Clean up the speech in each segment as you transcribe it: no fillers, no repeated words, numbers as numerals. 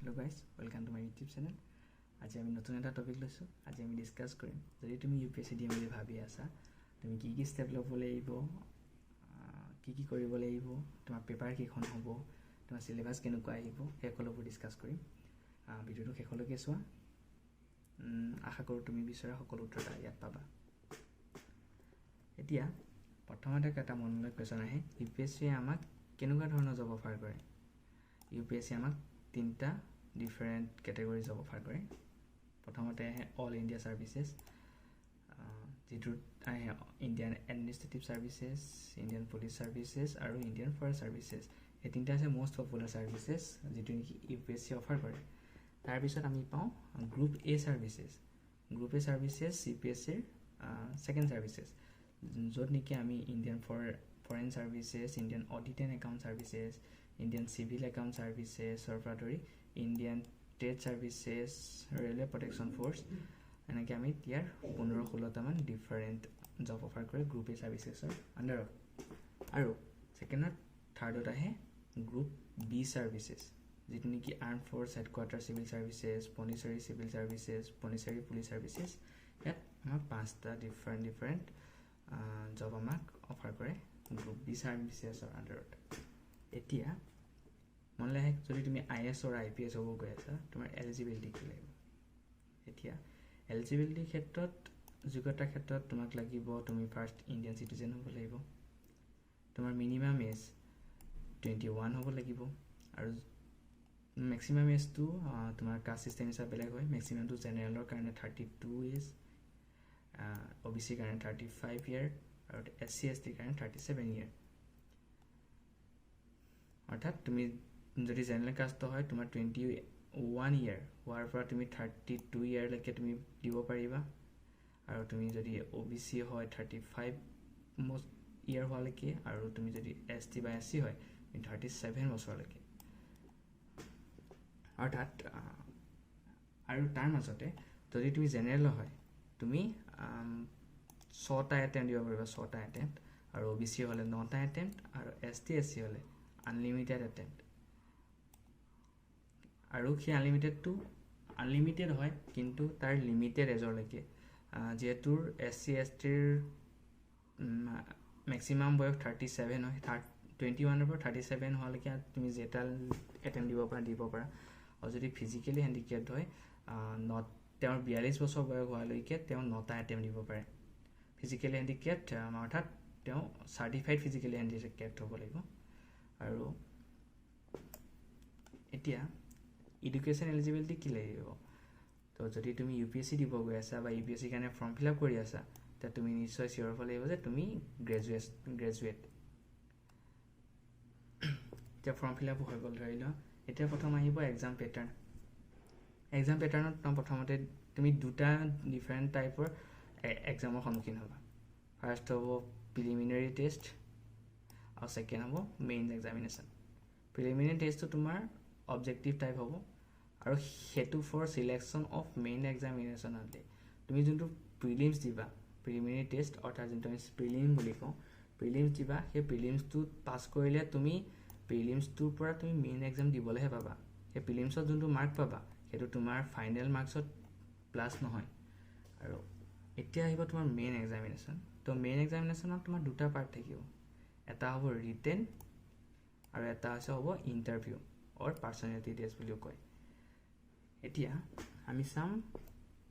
Hello guys, welcome to my YouTube channel. আজি আমি নতুন এটা টপিক লৈছো। আজি আমি ডিসকাস কৰিম যদি তুমি UPSC দিম বুলি ভাবি আছা, তুমি কি স্টেপ ল'ব লাগিব, কি কৰিব লাগিব, তোমাৰ পেপাৰ কিখন হ'ব, তোমাৰ সিলেবাস কেনেকুৱা আহিব, সকলোবোৰ ডিসকাস কৰিম। ভিডিওটো শেষলৈকে চোৱা। আশা কৰোঁ তুমি বিচৰা সকলো উত্তৰ ইয়াত পাবা। এতিয়া প্ৰথমতে এটা মনলৈ কোৱেশ্চন আহে, UPSC আমাক কেনেকুৱা ধৰণৰ জব অফাৰ কৰে। UPSC আমাক তিনটা ডিফাৰেণ্ট কেটেগৰি জব অফাৰ কৰে। প্ৰথমতে আহে অল ইণ্ডিয়া সাৰ্ভিসেছ, যেটোত আহে ইণ্ডিয়ান এডমিনিষ্ট্ৰেটিভ সাৰ্ভিসেছ, ইণ্ডিয়ান পুলিচ সাৰ্ভিসেছ আৰু ইণ্ডিয়ান ফৰেষ্ট সাৰ্ভিসেছ। এই তিনটা আছে মোষ্ট পপুলাৰ সাৰ্ভিসেছ যেটো নেকি UPSC অফাৰ কৰে। তাৰ পিছত আমি পাওঁ group A services. Group A services CPSCৰ সেকেন্ড সাৰ্ভিসেছ, য'ত নেকি আমি Indian foreign services, Indian audit and account services, Indian civil account সাৰ্ভিসেছৰ পৰা ধৰি Indian trade services, railway protection force, এনেকৈ আমি ইয়াৰ 15-16টামান ডিফাৰেণ্ট জব অফাৰ কৰে গ্ৰুপ এ সাৰ্ভিসেছৰ আণ্ডাৰত। আৰু ছেকেণ্ডত থাৰ্ডত আহে গ্ৰুপ বি সাৰ্ভিসেছ, যেটো নেকি arm force headquarter civil services, Pondicherry civil services, Pondicherry police services. ইয়াত আমাক 5টা ডিফাৰেণ্ট জব আমাক অফাৰ কৰে গ্ৰুপ বি সাৰ্ভিসেছৰ আণ্ডাৰত। এতিয়া মনলৈ আহে যদি তুমি IAS or IPS হ'ব গৈ আছা, তোমাৰ এলিজিবিলিটি কি লাগিব। এতিয়া এলিজিবিলিটিৰ ক্ষেত্ৰত যোগ্যতাৰ ক্ষেত্ৰত তোমাক লাগিব তুমি ফাৰ্ষ্ট ইণ্ডিয়ান চিটিজেন হ'ব লাগিব, তোমাৰ মিনিমাম এজ 21 হ'ব লাগিব, আৰু মেক্সিমাম এজটো তোমাৰ কাষ্ট চিষ্টেম হিচাপে বেলেগ হয়। মেক্সিমামটো জেনেৰেলৰ কাৰণে 32 ইয়েৰ্ছ, OBCৰ কাৰণে 35 ইয়েৰ, আৰু SC STৰ কাৰণে 37 ইয়েৰ। অৰ্থাৎ তুমি যদি জেনেৰেল কাষ্ট হয় তোমাৰ 21 ইয়েৰ হোৱাৰ পৰা তুমি 32 ইয়েৰলৈকে তুমি দিব পাৰিবা, আৰু তুমি যদি OBC হয় 35 ইয়েৰ হোৱালৈকে, আৰু তুমি যদি ST বা SC হয় 37 বছৰলৈকে। অৰ্থাৎ আৰু তাৰ মাজতে যদি তুমি জেনেৰেল হয় তুমি 6টা এটেম্প দিব পাৰিবা, 6টা এটেম্প, আৰু OBC হ'লে 9টা এটেম্প, আৰু ST SC হ'লে আনলিমিটেড এটেম্প। আৰু সেই আনলিমিটেড হয়, কিন্তু তাৰ লিমিটেড এজৰলৈকে। যিহেতু SC STৰ মেক্সিমাম বয়স 37 হয়, 21ৰ পৰা 37 হোৱালৈকে তুমি যেটা এটেম্প দিব পাৰা। আৰু যদি ফিজিকেলি হেণ্ডিকেপ্ড হয় তেওঁৰ 42 বছৰ বয়স হোৱালৈকে তেওঁ 9টা এটেম্প দিব পাৰে। ফিজিকেলি হেণ্ডিকেপ্ড অৰ্থাৎ তেওঁ চাৰ্টিফাইড ফিজিকেলি হেণ্ডিকেপ্ড হ'ব লাগিব। আৰু এতিয়া এডুকেশ্যন এলিজিবিলিটি কি লাগিব। তো যদি তুমি UPSC দিব গৈ আছা বা UPSC কাৰণে ফৰ্ম ফিল আপ কৰি আছা, তেতিয়া তুমি নিশ্চয় চিয়ৰ হ'ব লাগিব যে তুমি গ্ৰেজুৱেট। এতিয়া ফৰ্ম ফিল আপ হৈ গ'ল ধৰি লোৱা। এতিয়া প্ৰথম আহিব এক্সাম পেটাৰ্ণ। এক্সাম পেটাৰ্ণত প্ৰথমতে তুমি দুটা ডিফাৰেণ্ট টাইপৰ এক্সামৰ সন্মুখীন হ'বা। ফাৰ্ষ্ট হ'ব প্ৰিলিমিনাৰী টেষ্ট, আৰু ছেকেণ্ড হ'ব মেইন এক্সামিনেশ্যন। প্ৰিলিমিনাৰী টেষ্টটো তোমাৰ অবজেক্টিভ টাইপ হ'ব, আৰু সেইটো for selection of main examination হ'লে তুমি যোনটো প্ৰিলিমছ দিবা, প্ৰিলিমিনাৰী টেষ্ট অৰ্থাৎ যোনটো আমি প্ৰিলিম বুলি কওঁ, প্ৰিলিমছ দিবা, সেই প্ৰিলিমছটোত পাছ কৰিলে তুমি প্ৰিলিমছটোৰ পৰা তুমি মেইন এক্সাম দিবলৈহে পাবা। সেই প্ৰিলিমছত যোনটো মাৰ্ক পাবা সেইটো তোমাৰ ফাইনেল মাৰ্কছত প্লাছ নহয়। আৰু এতিয়া আহিব তোমাৰ মেইন এক্সামিনেশ্যন। তো মেইন এক্সামিনেশ্যনত তোমাৰ দুটা পাৰ্ট থাকিব, এটা হ'ব ৰিটেন আৰু এটা হ'ব ইণ্টাৰভিউ অৰ পাৰ্চনেলিটি টেষ্ট বুলিও কয়। এতিয়া আমি চাম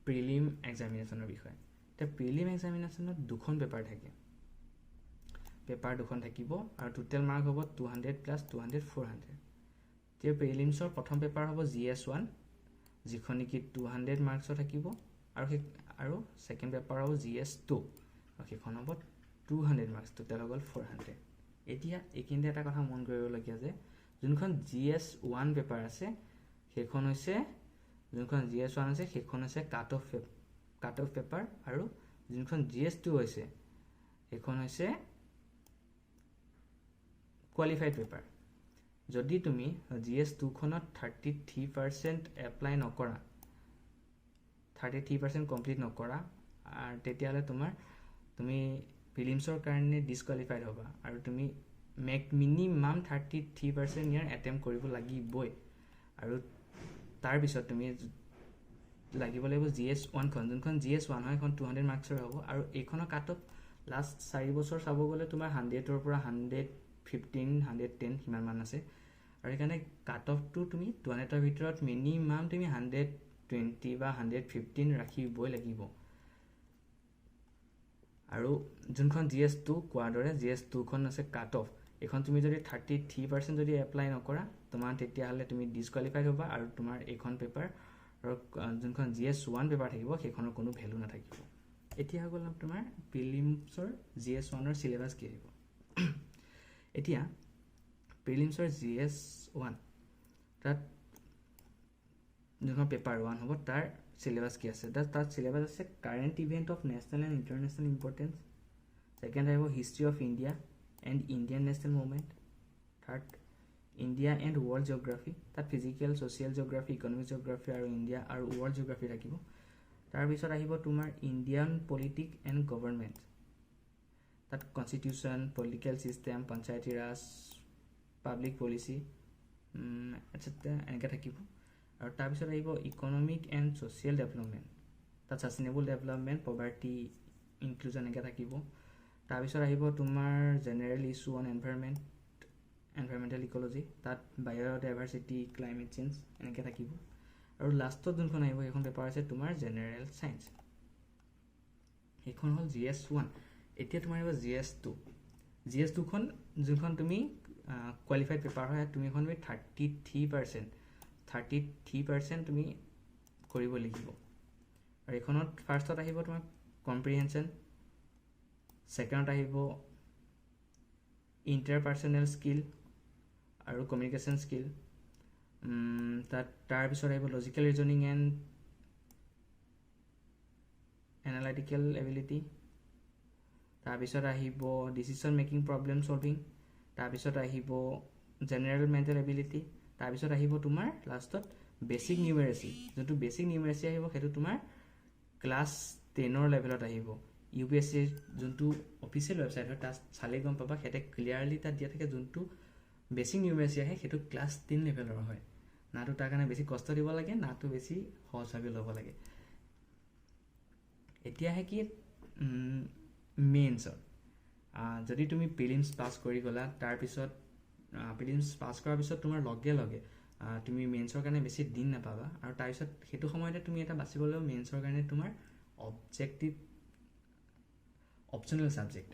প্ৰিলিম এক্সামিনেশ্যনৰ বিষয়ে। এতিয়া প্ৰিলিম এক্সামিনেশ্যনত দুখন পেপাৰ থাকে, পেপাৰ দুখন থাকিব, আৰু টোটেল মাৰ্ক হ'ব 200 + 200 400। এতিয়া প্ৰিলিমছৰ প্ৰথম পেপাৰ হ'ব GS1, যিখন নেকি 200 মাৰ্কছৰ থাকিব, আৰু ছেকেণ্ড পেপাৰ হ'ব GS2, আৰু সেইখন হ'ব 200 মাৰ্কছ, টোটেল হৈ গ'ল 400। এতিয়া এইখিনিতে এটা কথা মন কৰিবলগীয়া যে যোনখন GS1 পেপাৰ আছে সেইখন হৈছে কাট অফ পেপাৰ, আৰু যোনখন GS2 হৈছে সেইখন হৈছে কোৱালিফাইড পেপাৰ। যদি তুমি GS2খনত 33% এপ্লাই নকৰা, 33% কমপ্লিট নকৰা, তেতিয়াহ'লে তুমি প্ৰিলিমছৰ কাৰণে ডিছকুৱালিফাইড হ'বা, আৰু তুমি মিনিমাম 33% ইয়াৰ এটেম্প কৰিব লাগিবই। আৰু তাৰ পিছত তুমি লাগিব লাগিব GS1 খন যোনখন GS1 হয় এখন 200 মাৰ্কছৰ হ'ব আৰু এইখনৰ কাট অফ লাষ্ট 4 বছৰ চাব গ'লে তোমাৰ 100ৰ পৰা 115 110 সিমান মান আছে আৰু সেইকাৰণে কাট অফটো তুমি 200ৰ ভিতৰত মিনিমাম তুমি 120 বা 115 ৰাখিবই লাগিব আৰু যোনখন GS2 কোৱাৰ দৰে GS2 খন আছে কাট অফ এখন তুমি যদি 33% যদি এপ্লাই নকৰা তোমাৰ তেতিয়াহ'লে তুমি ডিসকুৱালিফাইড হ'বা আৰু তোমাৰ এইখন পেপাৰ আৰু যোনখন GS1 পেপাৰ থাকিব সেইখনৰ কোনো ভ্যালু নাথাকিব এতিয়া হৈ গ'ল তোমাৰ প্ৰিলিমছৰ GS1 ৰ সিলেবাস কি আহিব এতিয়া প্ৰিলিমছৰ GS1 তাত যোনখন পেপাৰ 1 হ'ব তাৰ সিলেবাস কি আছে তাত সিলেবাস আছে current event of national and international importance second আহিব history of India and Indian national movement third India and world geography তাত physical social geography economic geography আৰু ইন্ডিয়া আৰু ওয়াৰ্ল্ড জিওগ্ৰাফি থাকিব তাৰ পিছত আহিব তোমাৰ ইন্ডিয়ান পলিটিক এন্ড গভৰ্নমেন্ট তাত constitution political system panchayati raj public policy etcetera এনেকৈ থাকিব আৰু তাৰ পিছত আহিব ইকোনমিক এন্ড সোশিয়াল ডেভেলপমেন্ট তাত সাস্টেইনেবল ডেভেলপমেন্ট পভাৰ্টি ইনক্লুজন এনেকৈ থাকিব তাৰ পিছত আহিব তোমাৰ জেনাৰেল ইস্যু অন এনভাইৰনমেন্টাল ইকোলজি তাত বায়োডাইভাৰ্সিটি ক্লাইমেট চেঞ্জ এনেকৈ থাকিব আৰু লাষ্টত যোনখন আহিব এখন পেপাৰ আছে তোমাৰ জেনাৰেল সায়েন্স এখন হ'ল GS1 এতিয়া তোমাৰ আহিব GS2 খন যোনখন তুমি কোৱালিফাইড পেপাৰ হয় তুমি এখন 33% তুমি কৰিব লাগিব আৰু এখনত ফাৰ্ষ্টত আহিব তোমাৰ কম্প্ৰিহেনশন সেকেন্ডত আহিব ইন্টাৰপাৰ্সনেল স্কিল আৰু কমিউনিকেশন স্কিল তাৰ পিছত আহিব লজিক্যাল ৰিজনিং এন্ড এনালাইটিক্যাল এবিলিটি তাৰ পিছত আহিব ডিসিশন মেকিং প্ৰবলেম সলভিং তাৰ পিছত আহিব জেনাৰেল মেন্টাল এবিলিটি তাৰ পিছত আহিব তোমাৰ লাষ্টত বেসিক নিউমেৰেসি যোনটো বেসিক নিউমেৰেসি আহিব সেইটো তোমাৰ ক্লাস 10 ৰ লেভেলত আহিব UPSC যোনটো অফিচিয়েল ওয়েবসাইট হয় তাত চালে গম পাবা হেতে ক্লিয়াৰলি তাত দিয়া থাকে যোনটো বেসিক নিউমেৰেসি আহে সেইটো ক্লাস 10 লেভেলৰ হয় নাটো তাৰ কাৰণে বেছি কষ্ট দিব লাগে নাটো বেছি সহজভাৱে ল'ব লাগে এতিয়া হে কি মেইনছৰ যদি তুমি প্ৰিলিমছ পাস কৰি গলা তাৰ পিছত প্ৰিলিমছ পাস কৰাৰ পিছত তোমাৰ লগে লগে তুমি মেইনছৰ কাৰণে বেছি দিন নাপাবা আৰু তাৰ পিছত হেতু সময়তে তুমি এটা বাছিবলৈ মেইনছৰ কাৰণে তোমাৰ অবজেক্টিভ অপচনেল সাবজেক্ট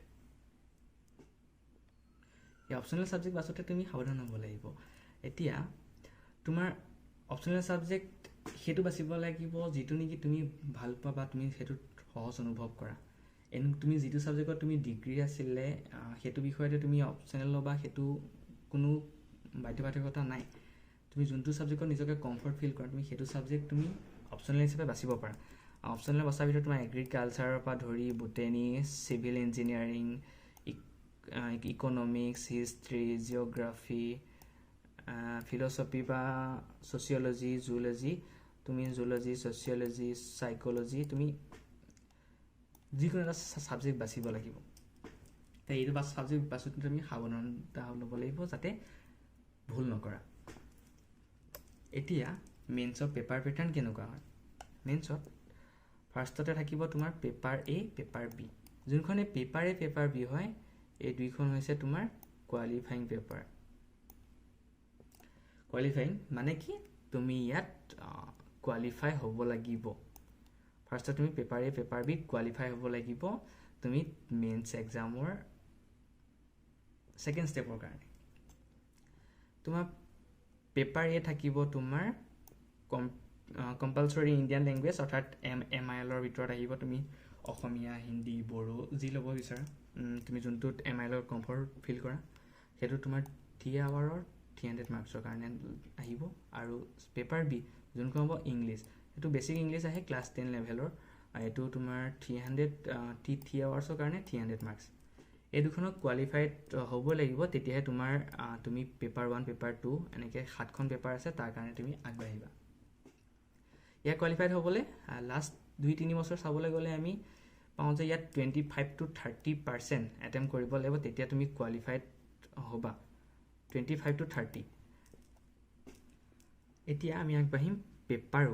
এই অপচনেল সাবজেক্ট বাছতে তুমি সাৱধান হ'ব লাগিব এতিয়া তোমাৰ অপচনেল সাবজেক্ট হেতু বাছিব লাগিব যেটো নেকি তুমি ভাল পাবা তুমি হেতু সহজ অনুভৱ কৰা এন তুমি যেটো সাবজেক্টত তুমি ডিগ্ৰী আছিলে হেতু বিষয়তে তুমি অপচনেল লবা হেতু কোনো বাধ্যবাধকতা নাই তুমি যোনটো সাবজেক্টত নিজকে কমফৰ্ট ফিল কৰা তুমি হেতু সাবজেক্ট তুমি অপচনেল হিচাপে বাছিব পাৰা অপচনেল বাছাৰ ভিতৰত তোমাৰ এগ্ৰিকালচাৰৰ পৰা ধৰি botany civil engineering economics history geography philosophy বা সোশিয়োলজি জুলজি তুমি জুলজি সোশিয়োলজি সাইকোলজি তুমি যিকোনো এটা সাবজেক্ট বাছিব লাগিব তাই এইটো সাবজেক্ট বাছুতে তুমি সাৱধানতা ল'ব লাগিব যাতে ভুল নকৰা এতিয়া মেইনছৰ পেপাৰ প্যাটাৰ্ন কেনেকুৱা হয় মেইনছত ফাৰ্ষ্টতে থাকিব তোমাৰ পেপাৰ A পেপাৰ B যোনখনে পেপাৰ A পেপাৰ B হয় এই দুইখন হৈছে তোমাৰ কোৱালিফাইং পেপাৰ কোৱালিফাইং মানে কি তুমি ইয়াত কোৱালিফাই হ'ব লাগিব ফাৰ্ষ্টত তুমি paper A paper B qualify হ'ব লাগিব তুমি মেইনছ এক্সামৰ সেকেন্ড স্টেপৰ কাৰণে তোমাৰ পেপাৰ A থাকিব তোমাৰ কম্পালসৰি ইণ্ডিয়ান ল্যাঙ্গুৱেজ অৰ্থাৎ MIL ৰ ভিতৰত আহিব তুমি অসমীয়া হিন্দী বড়ো যি ল'ব বিচাৰা তুমি যোনটোত MIL ৰ কমফৰ্ট ফিল কৰা হেতু তোমাৰ 3 আৱাৰৰ 300 মাৰ্কছৰ কাৰণে আহিব আৰু পেপাৰ B যোনখন হ'ব ইংলিছ হেতু বেসিক ইংলিছ আহে ক্লাস 10 লেভেলৰ এটো তোমাৰ 3 আৱাৰ্ছৰ কাৰণে 300 মাৰ্কছ এই দুখনক কোৱালিফাইড হ'ব লাগিব তেতিয়াহে তোমাৰ তুমি পেপাৰ 1 পেপাৰ 2 এনেকৈ 7খন পেপাৰ আছে তাৰ কাৰণে তুমি আগবাঢ়িবা ইয়া কোৱালিফাইড হ'বলে লাষ্ট 2-3 বছৰ চাবলৈ গ'লে আমি পাওঁ যে ইয়াত 25 to 30% এটেম্প কৰিব লাগিব তেতিয়া তুমি কোৱালিফাইড হ'বা 25 to 30 এতিয়া আমি আগবাঢ়িম পেপাৰ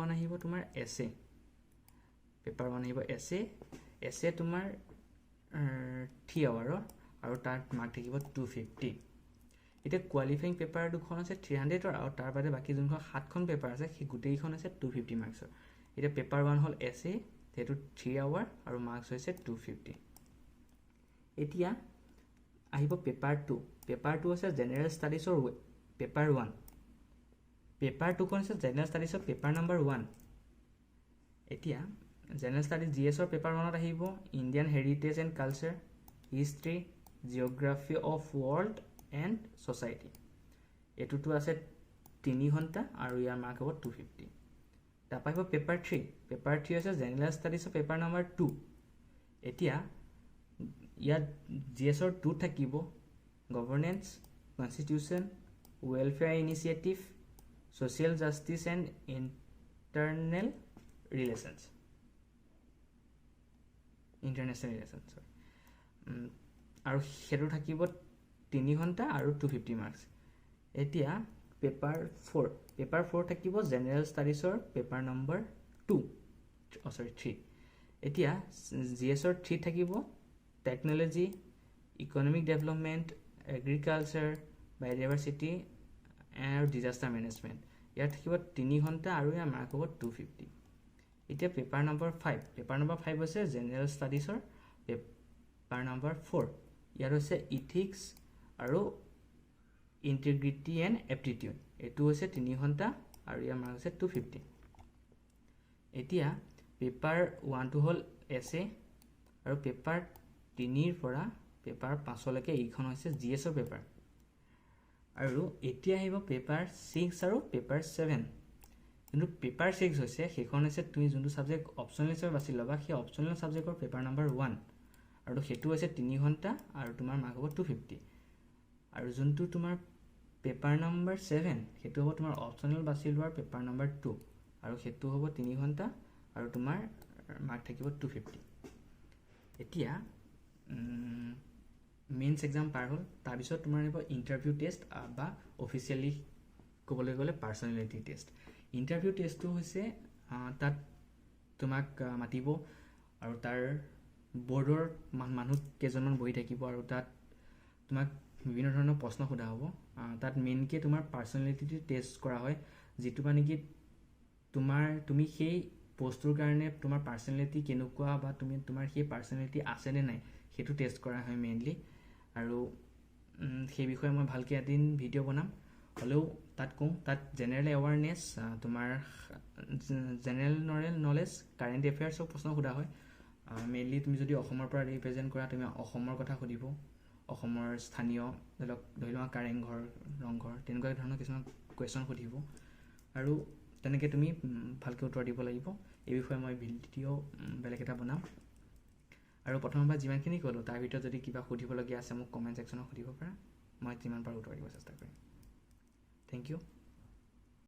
1 আহিব তোমাৰ এছে পেপাৰ 1 আহিব এছে তোমাৰ 3 আৱাৰৰ আৰু তাৰ মাৰ্ক থাকিব 250 এতিয়া কোৱালিফাইং পেপাৰ দুখন আছে 300 আৰু তাৰ বাদে বাকি যোনখন 7খন পেপাৰ আছে সেই গোটেইখন আছে 250 মাৰ্কছৰ এতিয়া পেপাৰ 1 হ'ল এছে যেটো 3 আৱাৰ আৰু মাৰ্কছ হৈছে 250 এতিয়া আহিব পেপাৰ 2 আছে জেনেৰেল ষ্টাডিজৰ পেপাৰ 1 পেপাৰ 2 খন আছে জেনেৰেল ষ্টাডিজৰ পেপাৰ নম্বৰ 1 এতিয়া জেনেৰেল ষ্টাডিজ জিএছৰ পেপাৰ 1ত আহিব Indian heritage and culture history geography of world and society এইটোতো আছে 3 ঘণ্টা আৰু ইয়াৰ মাৰ্ক হ'ব 250 তাৰপৰা আহিব পেপাৰ 3 আছে জেনেৰেল ষ্টাডিজৰ পেপাৰ নম্বৰ 2 এতিয়া ইয়াত জিএছৰ 2 থাকিব governance constitution welfare initiative social justice and international relations আৰু হেতু থাকিব 3 ঘণ্টা আৰু 250 মাৰ্কছ এতিয়া পেপাৰ 4 থাকিব জেনেৰেল ষ্টাডিজৰ পেপাৰ নম্বৰ 3 এতিয়া জিএছৰ 3 থাকিব technology economic development agriculture biodiversity আৰু ডিজাস্টাৰ মেনেজমেণ্ট ইয়াত থাকিব 3 ঘণ্টা আৰু ইয়াৰ মাৰ্ক হ'ব 250 এতিয়া পেপাৰ নম্বৰ 5 হৈছে জেনেৰেল ষ্টাডিজৰ পেপাৰ নম্বৰ 4 ইয়াত হৈছে ইথিক্স আৰু ইণ্টিগ্ৰিটি এণ্ড এপ্টিটিউড এইটো হৈছে 3 ঘণ্টা আৰু ইয়াৰ মাৰ্ক হৈছে 250 এতিয়া পেপাৰ 1 হ'ল এছে আৰু পেপাৰ 3 পৰা পেপাৰ 5 লৈকে এইখন হৈছে জিএছৰ পেপাৰ আৰু এতিয়া আহিব পেপাৰ 6 আৰু পেপাৰ 7 কিন্তু পেপাৰ 6 হৈছে সেইখন হৈছে তুমি যোনটো সাবজেক্ট অপচনেল হিচাপে বাছি ল'বা সেই অপচনেল সাবজেক্টৰ পেপাৰ নম্বৰ 1 আৰু সেইটো হৈছে 3 ঘণ্টা আৰু তোমাৰ মাৰ্ক হ'ব 250 আৰু যোনটো তোমাৰ পেপাৰ নম্বৰ 7 সেইটো হ'ব তোমাৰ অপচনেল বাছি লোৱাৰ পেপাৰ নম্বৰ 2 আৰু সেইটো হ'ব 3 ঘণ্টা আৰু তোমাৰ মাৰ্ক থাকিব 250 এতিয়া মেইনছ এক্সাম পাৰ হ'ল তাৰপিছত তোমাৰ আহিব ইণ্টাৰভিউ টেষ্ট বা অফিচিয়েলি ক'বলৈ গ'লে পাৰ্চনেলিটি টেষ্ট ইণ্টাৰভিউ টেষ্টটো হৈছে তাত তোমাক মাতিব আৰু তাৰ বৰ্ডৰ মানুহ কেইজনমান বহি থাকিব আৰু তাত তোমাক বিভিন্ন ধৰণৰ প্ৰশ্ন সোধা হ'ব তাত মেইনকৈ তোমাৰ পাৰ্চনেলিটি টেষ্ট কৰা হয় যিটো মানে কি তুমি সেই পোষ্টটোৰ কাৰণে তোমাৰ পাৰ্চনেলিটি কেনেকুৱা বা তোমাৰ সেই পাৰ্চনেলিটি আছে নে নাই সেইটো টেষ্ট কৰা হয় মেইনলি আৰু সেই বিষয়ে মই ভালকৈ এদিন ভিডিঅ' বনাম হ'লেও তাত কওঁ তাত জেনেৰেল এৱাৰনেছ তোমাৰ জেনেৰেল নলেজ কাৰেণ্ট এফেয়াৰ্ছৰ প্ৰশ্ন সোধা হয় মেইনলি তুমি যদি অসমৰ পৰা ৰিপ্ৰেজেণ্ট কৰা তুমি অসমৰ কথা সুধিব অসমৰ স্থানীয় ধৰি লোৱা কাৰেংঘৰ ৰংঘৰ তেনেকুৱা ধৰণৰ কিছুমান কুৱেশ্যন সুধিব আৰু তেনেকৈ তুমি ভালকৈ উত্তৰ দিব লাগিব এই বিষয়ে মই ভিডিঅ' বেলেগ এটা বনাম আৰু প্ৰথমবাৰ যিমানখিনি ক'লোঁ তাৰ ভিতৰত যদি কিবা সুধিবলগীয়া আছে মোক কমেণ্ট ছেকশ্যনত সুধিব পাৰা মই যিমান পাৰোঁ উত্তৰ দিব চেষ্টা কৰিম থেংক ইউ